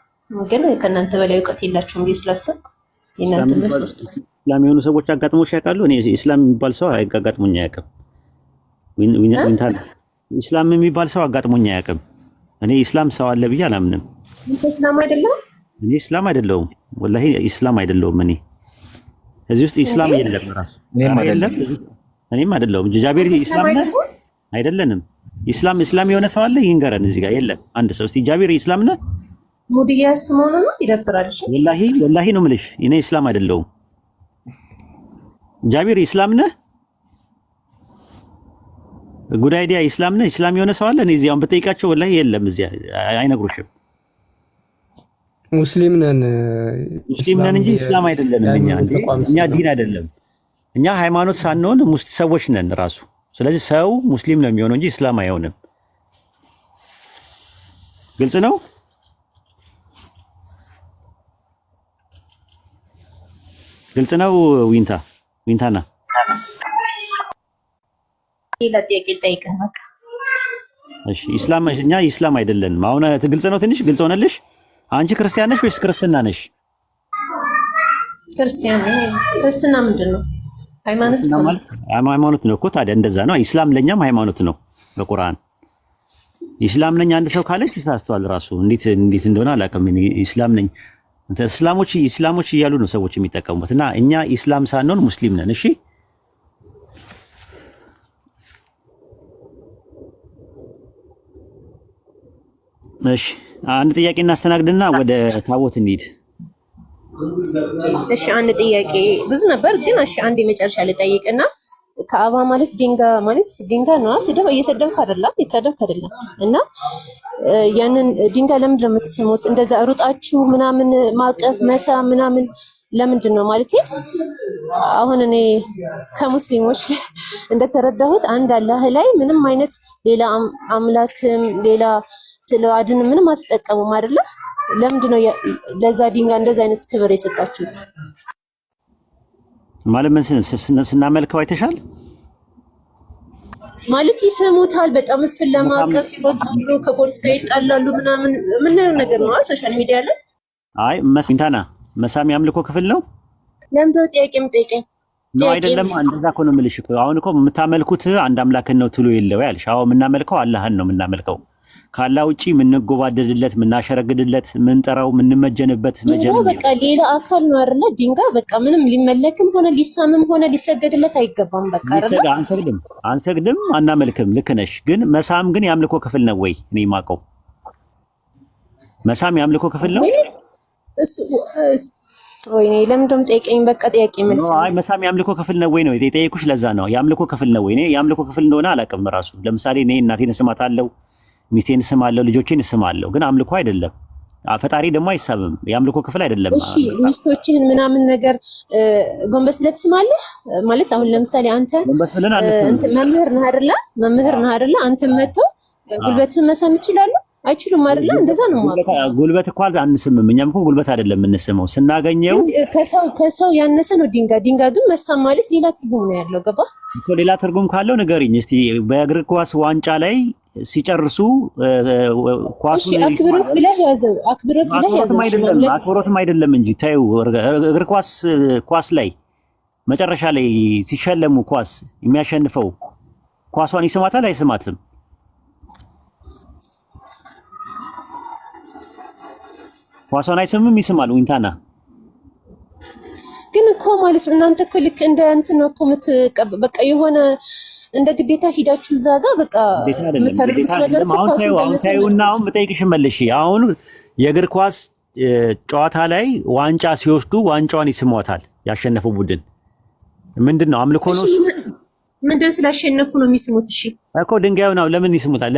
ግን ከእናንተ በላይ እውቀት የላቸውም ብዬ ስላሰብኩ የእናንተ መልስ ወስደው እስላም የሆኑ ሰዎች አጋጥሞሽ ያውቃሉ? እኔ እስላም የሚባል ሰው አጋጥሞኝ አያውቅም። እስላም የሚባል ሰው አጋጥሞኝ አያውቅም። እኔ እስላም ሰው አለ ብዬ አላምንም። እስላም አይደለም። እኔ እስላም አይደለሁም፣ ወላሂ እስላም አይደለሁም። እኔ እዚህ ውስጥ እስላም የለም ራሱ እኔም አይደለሁም። ጃቤር እስላም ነህ አይደለንም። እስላም የሆነ ሰው አለ ይንገረን። እዚህ ጋር የለም አንድ ሰው። እስቲ ጃቤር እስላም ነህ? ሙዲያ ያስከመሆኑ ነው ይደብራል። እሺ ወላሂ ነው የምልሽ፣ እኔ እስላም አይደለሁም። ጃቤር እስላም ነህ? ጉድ አይዲያ እስላም ነህ? እስላም የሆነ ሰው አለ? እኔ እዚያውን በጠይቃቸው ወላሂ የለም፣ እዚያ አይነግሩሽም። ሙስሊም ነን እንጂ እስላም አይደለንም። እኛ ዲን አይደለም፣ እኛ ሃይማኖት ሳንሆን ሰዎች ነን ራሱ። ስለዚህ ሰው ሙስሊም ነው የሚሆነው እንጂ እስላም አይሆንም። ግልጽ ነው። ግልጽ ነው። ዊንታና ሌላ ጥያቄ ልጠይቅህ በቃ። እሺ እኛ እስላም አይደለንም። አሁን ግልጽ ነው። ትንሽ ግልጽ ሆነልሽ? አንቺ ክርስቲያን ነሽ ወይስ ክርስትና ነሽ? ክርስቲያን ነኝ። ክርስትና ምንድን ነው? ሃይማኖት ነው እኮ። ታዲያ እንደዛ ነው። ኢስላም ለኛም ሃይማኖት ነው በቁርአን። ኢስላም ነኝ አንድ ሰው ካለች ተሳስቷል ራሱ። እንዴት እንደሆነ አላውቅም። ኢስላም ነኝ እስላሞች እያሉ ነው ሰዎች የሚጠቀሙት። እና እኛ ኢስላም ሳንሆን ሙስሊም ነን። እሺ አንድ ጥያቄ እናስተናግድና ወደ ታቦት እንሂድ። እሺ አንድ ጥያቄ ብዙ ነበር ግን እሺ አንድ የመጨረሻ ልጠይቅና ከአባ ማለት ድንጋይ ነው። እየሰደብክ አይደለም፣ የተሰደብክ አይደለም። እና ያንን ድንጋይ ለምንድን ነው የምትስሙት? እንደዛ ሩጣችሁ ምናምን ማቀፍ መሳ ምናምን ለምንድን ነው ማለት? አሁን እኔ ከሙስሊሞች እንደተረዳሁት አንድ አላህ ላይ ምንም አይነት ሌላ አምላክም ሌላ ስለ አድን ምንም አትጠቀሙም አይደለ? ለምንድን ነው ለዛ ድንጋይ እንደዛ አይነት ክብር የሰጣችሁት? ማለት ምን ስናመልከው አይተሻል? ማለት ይሰሙታል፣ በጣም እሱን ለማቀፍ ይሮጣሉ፣ ከፖሊስ ጋር ይጣላሉ ምናምን የምናየው ነገር ነው ሶሻል ሚዲያ ላይ። አይ መስሚንታና መሳም ያምልኮ ክፍል ነው። ለምንድን ነው ጥያቄ የምጠይቀኝ? ነው አይደለም። እንደዛ እኮ ነው የምልሽ እኮ። አሁን እኮ የምታመልኩት አንድ አምላክን ነው ትሉ የለው ያልሽ። አዎ የምናመልከው አላህን ነው የምናመልከው። ካላ ውጪ የምንጎባደድለት የምናሸረግድለት የምንጠራው የምንመጀንበት ድንጋይ በቃ ሌላ አካል ነው አይደለ? ድንጋይ በቃ ምንም ሊመለክም ሆነ ሊሳምም ሆነ ሊሰገድለት አይገባም። በቃ አይደለ? አንሰግድም አናመልክም። ልክ ነሽ። ግን መሳም ግን የአምልኮ ክፍል ነው ወይ? እኔ የማውቀው መሳም የአምልኮ ክፍል ነው። ወይኔ ለምንድን ነው ጠይቀኝ? በቃ ጥያቄ መልስ። አይ መሳም የአምልኮ ክፍል ነው ወይ ነው የጠየኩሽ። ለዛ ነው የአምልኮ ክፍል ነው ወይ? እኔ የአምልኮ ክፍል እንደሆነ አላውቅም ራሱ። ለምሳሌ እኔ እናቴን ስማታለሁ፣ ሚስቴን ስማለሁ፣ ልጆቼን ስማለሁ። ግን አምልኮ አይደለም። ፈጣሪ ደግሞ አይሳብም። የአምልኮ ክፍል አይደለም። እሺ ሚስቶችህን ምናምን ነገር ጎንበስ ብለህ ትስማለህ ማለት? አሁን ለምሳሌ አንተ መምህር ነህ አይደለ? አንተ መተው ጉልበትህን መሳም ይችላሉ? አይችሉም አይደለ? እንደዛ ነው ማለት። ጉልበት እኮ አንስምም። እኛም እኮ ጉልበት አይደለም የምንስመው፣ ስናገኘው ከሰው ያነሰ ነው ድንጋይ ግን መሳም ማለት ሌላ ትርጉም ነው ያለው። ገባ እኮ። ሌላ ትርጉም ካለው ንገሪኝ እስቲ። በእግር ኳስ ዋንጫ ላይ ሲጨርሱ ኳሱን አክብሮት ብለህ ያዘው። አክብሮትም አይደለም እንጂ ታዩ። እግር ኳስ ላይ መጨረሻ ላይ ሲሸለሙ ኳስ የሚያሸንፈው ኳሷን ይስማታል አይስማትም? ኳሷን አይስምም? ይስማል። ዊንታና ግን እኮ ማለት እናንተ እኮ ልክ እንደ እንትን ነው እኮ በቃ የሆነ እንደ ግዴታ ሂዳችሁ እዛ ጋር በቃ የምታደርጉት ነገር እኮ አሁን ታዩና አሁን በጠይቅሽ መልሽ። አሁን የእግር ኳስ ጨዋታ ላይ ዋንጫ ሲወስዱ ዋንጫዋን ይስሟታል ያሸነፈው ቡድን። ምንድነው? አምልኮ ነው እሱ። ምንድን ስላሸነፉ ነው የሚስሙት? እሺ እኮ ድንጋዩን ለምን ይስሙታል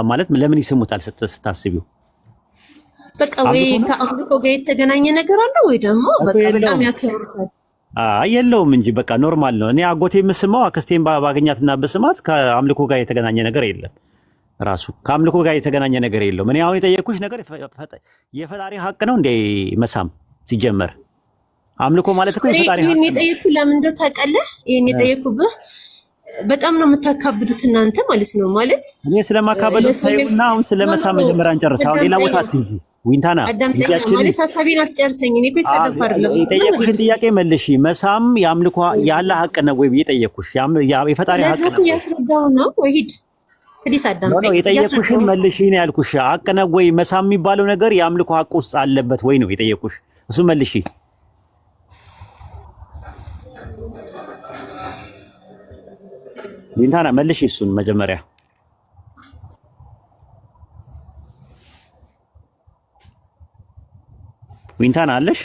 ማለት ለምን ይስሙታል ስታስቢው? በቃ ወይ ከአምልኮ ጋር የተገናኘ ነገር አለ ወይ ደግሞ በቃ በጣም ያከብሩታል? የለውም እንጂ በቃ ኖርማል ነው። እኔ አጎቴ የምስመው አክስቴን ባገኛትና በስማት ከአምልኮ ጋር የተገናኘ ነገር የለም። ራሱ ከአምልኮ ጋር የተገናኘ ነገር የለውም። እኔ አሁን የጠየኩሽ ነገር የፈጣሪ ሀቅ ነው እንዴ መሳም ሲጀመር? አምልኮ ማለት እኮ የፈጣሪ ሀቅ ነው። የጠየኩ ለምን እንደው ታውቃለህ? ይሄን የጠየኩብህ በጣም ነው የምታካብዱት እናንተ ማለት ነው። ማለት እኔ ስለማካበዱት ሳይሆንና አሁን ስለመሳም መጀመሪያ እንጨርስ። አሁን ሌላ ቦታ አትሂጂ ዊንታና። ማለት ሀሳቤን አስጨርሰኝ። እኔ እኮ የተሳደብኩ አይደለም። የጠየኩሽን ጥያቄ መልሺ። መሳም የአምልኮ ያለ ሀቅ ነው ወይ ብዬ ጠየኩሽ። የፈጣሪ ሀቅ ነው ወይ? ያስረዳው ነው ወሂድ ፕሊስ አዳምጠኝ። የጠየኩሽን መልሺ ነው ያልኩሽ። ሀቅ ነው ወይ መሳም የሚባለው ነገር የአምልኮ ሀቅ ውስጥ አለበት ወይ ነው የጠየኩሽ። እሱ መልሺ። ዊንታና መልሺ እሱን መጀመሪያ። ዊንታና አለሽ?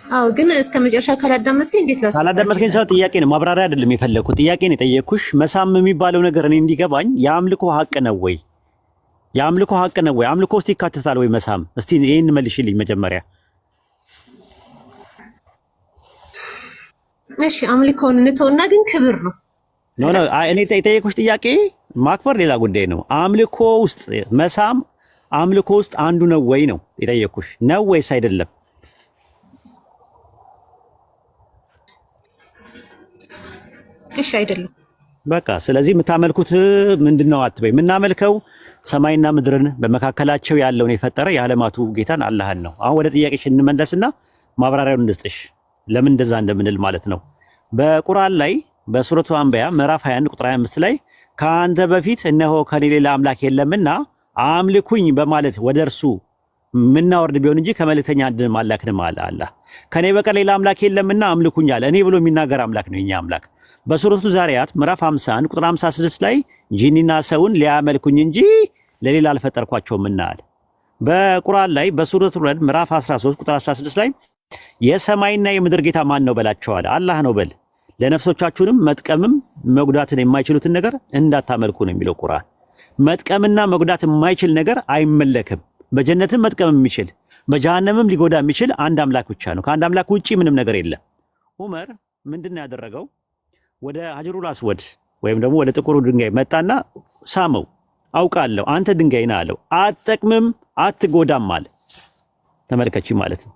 አዎ፣ ግን እስከ መጨረሻ ካላዳመጥከኝ እንዴት ላስ ካላዳመጥከኝ ሰው ጥያቄ ነው ማብራሪያ አይደለም የፈለኩት። ጥያቄ ነው የጠየኩሽ። መሳም የሚባለው ነገር እኔ እንዲገባኝ የአምልኮ ሀቅ ነው ወይ? የአምልኮ ሀቅ ነው ወይ? አምልኮ ውስጥ ይካተታል ወይ መሳም? እስቲ ይሄን መልሽልኝ መጀመሪያ። እሺ፣ አምልኮውን እንተውና ግን ክብር ነው። ኖ እኔ የጠየኩሽ ጥያቄ ማክበር ሌላ ጉዳይ ነው። አምልኮ ውስጥ መሳም አምልኮ ውስጥ አንዱ ነው ወይ ነው የጠየኩሽ። ነው ወይስ አይደለም? እሺ፣ አይደለም። በቃ ስለዚህ የምታመልኩት ምንድነው አትበይ። የምናመልከው ሰማይና ምድርን በመካከላቸው ያለውን የፈጠረ የዓለማቱ ጌታን አላህን ነው። አሁን ወደ ጥያቄሽ እንመለስና ማብራሪያውን እንስጥሽ ለምን እንደዛ እንደምንል ማለት ነው። በቁርአን ላይ በሱረቱ አንቢያ ምዕራፍ 21 ቁጥር 25 ላይ ከአንተ በፊት እነሆ ከኔ ሌላ አምላክ የለምና አምልኩኝ በማለት ወደ እርሱ ምናወርድ ቢሆን እንጂ ከመልእክተኛ አንድንም አላክንም አለ አላህ። ከኔ በቀር ሌላ አምላክ የለምና አምልኩኝ አለ። እኔ ብሎ የሚናገር አምላክ ነው የኛ አምላክ። በሱረቱ ዛሪያት ምዕራፍ 51 ቁጥር 56 ላይ ጂኒና ሰውን ሊያመልኩኝ እንጂ ለሌላ አልፈጠርኳቸውምና አለ። በቁርአን ላይ በሱረቱ ረድ ምዕራፍ 13 ቁጥር 16 ላይ የሰማይና የምድር ጌታ ማን ነው በላቸው አለ። አላህ ነው በል። ለነፍሶቻችሁንም መጥቀምም መጉዳትን የማይችሉትን ነገር እንዳታመልኩ ነው የሚለው ቁርአን። መጥቀምና መጉዳት የማይችል ነገር አይመለክም። በጀነትም መጥቀም የሚችል በጀሃነምም ሊጎዳ የሚችል አንድ አምላክ ብቻ ነው። ከአንድ አምላክ ውጪ ምንም ነገር የለም። ዑመር ምንድነው ያደረገው? ወደ ሀጀሩል አስወድ ወይም ደግሞ ወደ ጥቁሩ ድንጋይ መጣና ሳመው። አውቃለሁ አንተ ድንጋይ ነህ አለው። አትጠቅምም አትጎዳም አለ። ተመልከቺ ማለት ነው።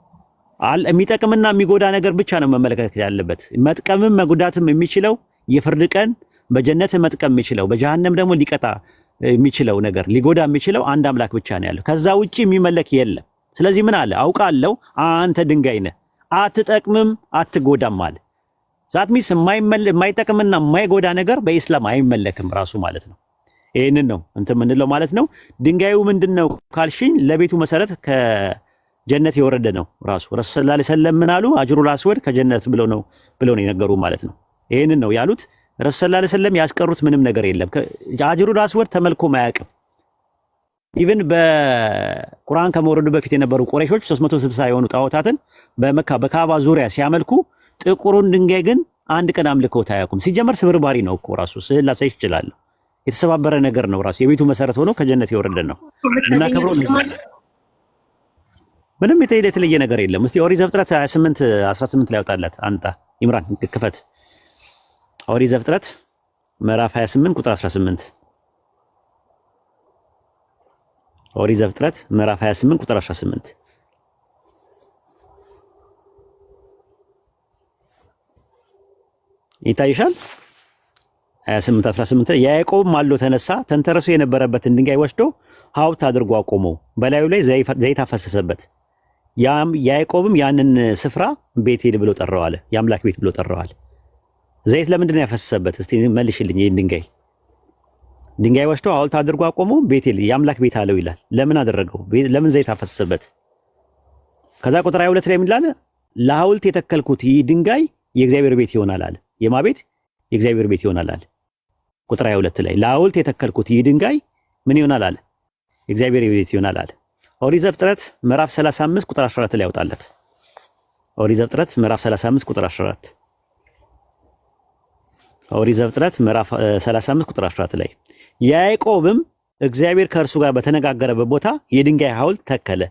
የሚጠቅምና የሚጎዳ ነገር ብቻ ነው መመለከት ያለበት። መጥቀምም መጉዳትም የሚችለው የፍርድ ቀን በጀነት መጥቀም የሚችለው በጀሃነም ደግሞ ሊቀጣ የሚችለው ነገር ሊጎዳ የሚችለው አንድ አምላክ ብቻ ነው ያለው። ከዛ ውጪ የሚመለክ የለም። ስለዚህ ምን አለ? አውቃለሁ አንተ ድንጋይ ነህ አትጠቅምም አትጎዳም አለ። ዛትሚስ የማይጠቅምና የማይጎዳ ነገር በኢስላም አይመለክም ራሱ ማለት ነው። ይሄንን ነው እንትን ምንለው ማለት ነው። ድንጋዩ ምንድነው ካልሽኝ ለቤቱ መሰረት ከጀነት የወረደ ነው ራሱ። ረሱል ሰለላሁ ዐለይሂ ወሰለም ምን አሉ? አጅሩል አስወድ ከጀነት ብለው ነው የነገሩ ማለት ነው። ይሄንን ነው ያሉት። ረሱል ሰለላሁ ዐለይሂ ወሰለም ያስቀሩት ምንም ነገር የለም። አጅሩል አስወድ ተመልኮ ማያውቅም። ኢቭን በቁርአን ከመውረዱ በፊት የነበሩ ቁረይሾች 360 የሆኑ ጣዖታትን በመካ በካባ ዙሪያ ሲያመልኩ ጥቁሩን ድንጋይ ግን አንድ ቀን አምልከውት አያውቁም። ሲጀመር ስብርባሪ ነው እኮ ራሱ። ስዕል ላሳይሽ እችላለሁ። የተሰባበረ ነገር ነው ራሱ። የቤቱ መሰረት ሆኖ ከጀነት የወረደ ነው እና ከብሮ ምንም የተለየ ነገር የለም። እስቲ ኦሪት ዘፍጥረት 28 18 ላይ ያወጣላት አንጣ ኢምራን ክፈት። ኦሪት ዘፍጥረት ምዕራፍ 28 ቁጥር 18 ኦሪት ዘፍጥረት ምዕራፍ 28 ቁጥር 18 ይታይሻል። 28 18 ያዕቆብ ማልዶ ተነሳ፣ ተንተርሶ የነበረበትን ድንጋይ ወስዶ ሐውልት አድርጎ አቆመው፣ በላዩ ላይ ዘይት አፈሰሰበት። ያዕቆብም ያንን ስፍራ ቤቴል ብሎ ጠራው አለ። የአምላክ ቤት ብሎ ጠራው አለ። ዘይት ለምንድን ነው ያፈሰሰበት? እስቲ መልሽልኝ። ይሄን ድንጋይ ወስዶ ሐውልት አድርጎ አቆመው፣ ቤቴል የአምላክ ቤት አለው ይላል። ለምን አደረገው? ለምን ዘይት አፈሰሰበት? ከዛ ቁጥር 22 ላይ ምን ይላል? ለሐውልት የተከልኩት ይህ ድንጋይ የእግዚአብሔር ቤት ይሆናል አለ። የማ ቤት? የእግዚአብሔር ቤት ይሆናል አለ። ቁጥር 22 ላይ ለሐውልት የተከልኩት ይህ ድንጋይ ምን ይሆናል አለ? የእግዚአብሔር ቤት ይሆናል አለ። ኦሪት ዘፍጥረት ምዕራፍ 35 ቁጥር 14 ላይ ያወጣለት። ኦሪት ዘፍጥረት ምዕራፍ 35 ቁጥር 14 ኦሪት ዘፍጥረት ምዕራፍ 35 ቁጥር 14 ላይ ያዕቆብም እግዚአብሔር ከእርሱ ጋር በተነጋገረበት ቦታ የድንጋይ ሐውልት ተከለ፣